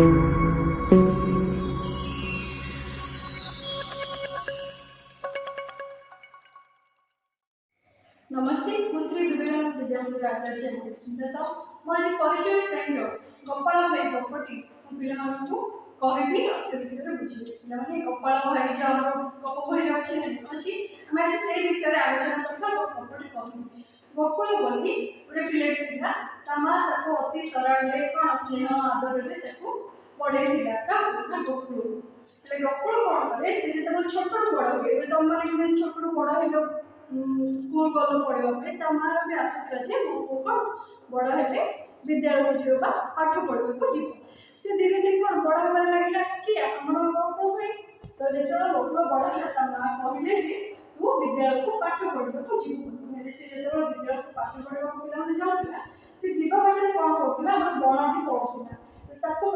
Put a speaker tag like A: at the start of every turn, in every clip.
A: नमस्ते मुझे विवेकानंद विद्यामंदिर आचार्य सुंदर साहु मुझे परिचय फ्रेंड गोपाल भाई गपटी पिला कहबी से विषय बुझे पे गोपाल भाई जो गप बही अच्छी आम आज से विषय आलोचना करता गपटी कहबी गोकुल बोली गोटे पिलाटे था माँ अति सरल कौन स्नेह आदर पढ़े गोकुल गोकुल कौन करे सी जो छोट बड़ हुए तुम मैंने छोट बड़ स्कूल गल पढ़ाई मार भी आशा जे मो पु कौन बड़ हेले विद्यालय जीव पाठ पढ़ा जीव सी धीरे धीरे कौन बड़ होबार लगे कि आम गोकुल भाई तो जो गोकुल बड़ है माँ कहले तू विद्यालय को पाठ पढ़ा जीव सी जो विद्यालय को पाठ पढ़ा पे जाऊला सी जीवा बाटे कौन करूला बण भी पढ़ुला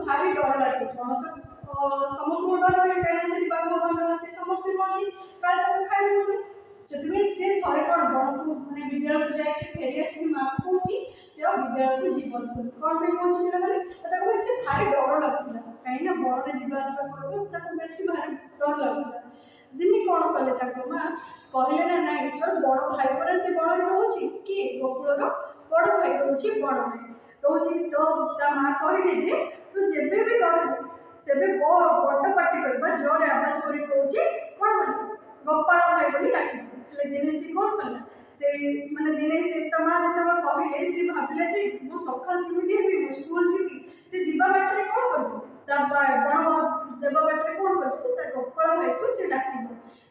A: भारी डर लगे बण तो समस्त डर लगे कहीं बाघ बंद समस्ते कहती काले खाई से थे कौन बड़ को मैंने विद्यालय को जाए फेरी आस माँ को कौन से विद्यालय को जीवन कौन पे कौन पे से भारी डर लगुला कहीं बड़े जावास बेस भारी डर लगुला दिने कौन कले माँ कहले ना ना तोर बड़ भाई पर से बड़ रोचे कि गोकुलर बड़ भाई रोचे बड़ रोचे तो माँ कहले जे तू जब भी डर से बड़ पार्टी कर जोर आवाज कर कौन गोपाल भाई बोली डाक दिने सी कौन कला से मैंने दिने से माँ जो कहले सी भाविला जे मु सका केमी मो स्कूल जी से जीवा बाटे कौन कर बण देवा बाटे कौन कर गोपाल भाई को सी डाक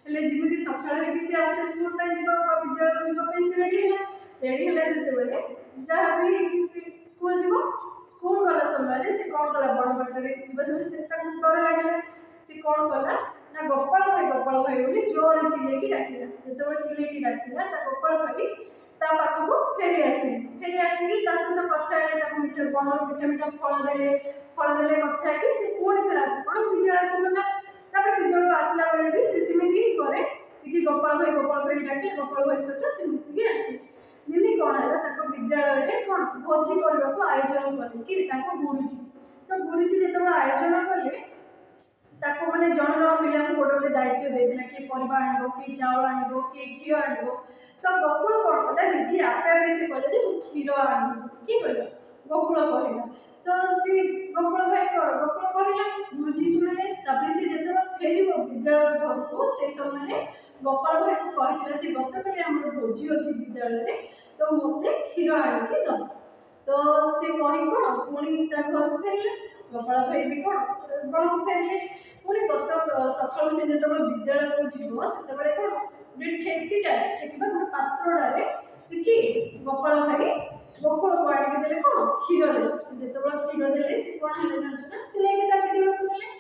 A: जमी सका सी आगे स्कूल विद्यालय जावाई से रेडी है जिते जहाँ भी स्कूल जीव स्कूल गला समय से कौन कला बड़ बाटे जीव से डर लगे सी कौन कला ना गोपाल भाई बोली जोर चिल्लेकी डाकिला जो चिल्लेकी डाकिला गोपाल भाई पाखक फेरी आसिकी सहित कथा मीठा बणर मीठा मीठा फल दे कथा सी पुणी थे कौन विद्यालय को गला विद्यालय को आसला बेले भी सी सेमती ही करे कि गोपाल भाई डाके गोपाल भाई सहित सी मिसिकी आसे दिने कौन है विद्यालय कौन भोजी करने को आयोजन करें गुरुजी तो गुरुजी जो आयोजन कले मैंने जन जन पिला गोटे गोटे दायित्व देते किए परिवा आण किए चाउल आण किए घी आण तो गोकुल कौन कला निजे आपे से कहले क्षीर आण किए कहला गोकुल कहला तो सी गोकुल भाई गोकुल कहला गुरुजी शुणिले से जो फेर विद्यालय घर को से समय गोपाल भाई को कहला गत काली आम भोजी अच्छी विद्यालय तो मत क्षीर आणिकी दब तो सी कही कौन पुणी घर को फेरले गोपाल भाई भी कौन बड़ को फेरले पुणी गत सका से जो विद्यालय को जीव से कौन ठेकिटा गोटे पात्रड़े सी कि गोपाल भाई गोकुल को आनिक देले कौन क्षीर दे जो क्षीर दे सी कौन है जानना सी नहीं देले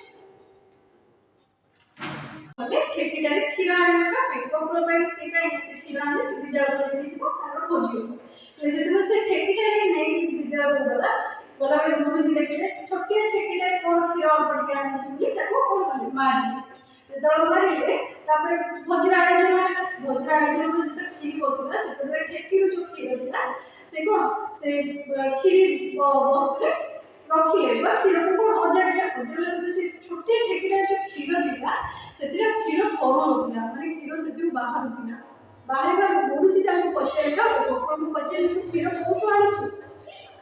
A: ठेकिटा क्षीर आने गोकुल भाई से कहीं से क्षीर आने से विद्यालय को खोजी जो से ठेकिटा नहीं विद्यालय को गला गला गुरुजी देखिए छोटे ठेकिटा कौन क्षीर पड़के आनी कौन कले मारे जो मारे भोजरा भोजरा जो क्षीर बसला से ठेकी जो क्षीर था से कौन से क्षीर बस्तु रखिले क्षीर को कौन अजाड़ा से छोटे ठेकीटा जो क्षीर था से क्षीर सर ना मैंने क्षीर से बाहर था बाहर गुरुजी पचारा गोपाल को पचारे तू क्षीर कौटू आनी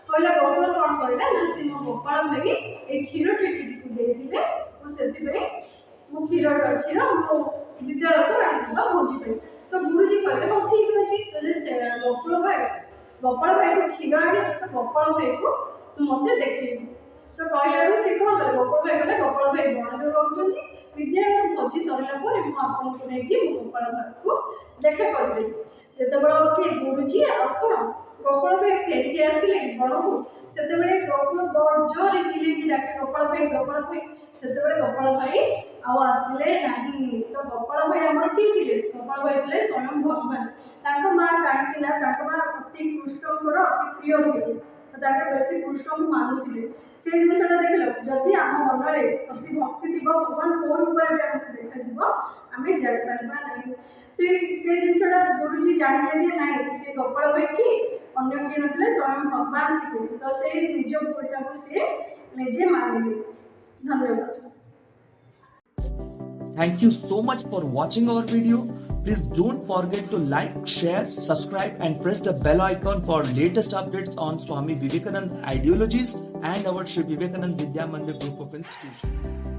A: कहला गोपाल कौन कहला ना सी मो गोपाल भाई ये क्षीर ठेकी को देते मुझे क्षीर मो विद्यालय को आनी भोजी पे तो गुरुजी कहले हाँ ठीक अच्छे गोपाल भाई को क्षीर आनी तो गोपाल भाई को तू मत देखेबू तो कहला से कौन कले गोपाल भाई कहले गोपाल भाई बणरे रोचुं विद्यालय भोजी सरला आपको नहीं गोपाल भाई को देखा करदेवी जो किए गुरुजी कौन गोपाल भाई फेरिक आसिले बड़ को से गोकुल जोर चिल्लेकी डाके गोपाल भाई से गोपाल भाई आसिले नहीं तो गोपाल भाई आम किए थे गोपाल भाई थे स्वयं भगवान माँ कहीं माँ अति कृष्णकर अति प्रिय थे बेस कृष्ण को मानुले से जिनसा देख लो जदि आम मन में अति भक्ति थी भगवान कौ रूप में देखा आम जापर ना से जिनसा गुरुजी जानिले ना से गोपाल भाई कि अन्य किए ना स्वयं भगवान थे तो से निज भूलटा को सी અને જે માની લે. ધન્યવાદ.
B: Thank you so much for watching our video. Please don't forget to like, share, subscribe and press the bell icon for latest updates on Swami Vivekananda ideologies and our Sri Vivekananda Vidya Mandir group of institutions.